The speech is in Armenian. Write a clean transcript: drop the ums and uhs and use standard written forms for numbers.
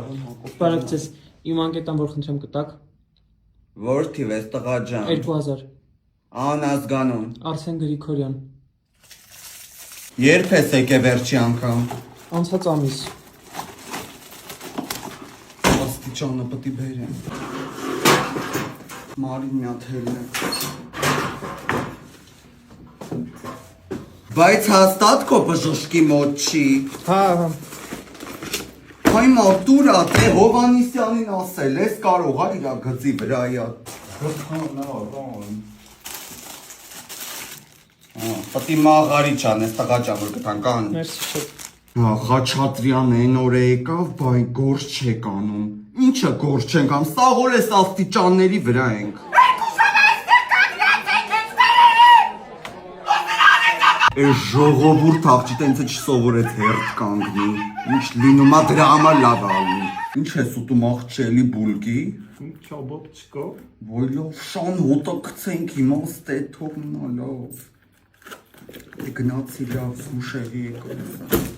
Բարև ձեզ, իմ անկետան որ խնդրեմ կտակ։ Որ թիվ ես տղա ջան։ 2000։ Անազգանուն։ Արսեն Գրիգորյան։ Երբ ես եկե վերջի անգամ։ Անցած ամիս։ Աստիճանը պտի բերեմ։ Մարին մի հատ հելն է։ Բայց հաստատ քո բժշկի մոտ չի։ Հա։ Հայ մատուրա, թե Հովանիսյանին ասել ես կարող ա իրա գծի վրայա։ Պտի մաղարի չան, ես տղա ջան որ գտանք ան։ Մերսի շատ։ Խաչատրյան են օր եկավ, բայ գործ չեք անում։ Ինչը գործ չենք անում, սաղ օր ես աստիճանների վրա ենք։ Այս ժողովուրդ աղջի տենց չսովորեց հերթ կանգնի, ինչ լինում ա դրա համար լավ ալնի։ Ինչ ես ուտում աղջելի բուլկի։ Չաբոb չկա։ Ոյ լավ շան հոտը կցենք իմաստ է թողնա լավ։ Գնացի լավ զուշերի եկող։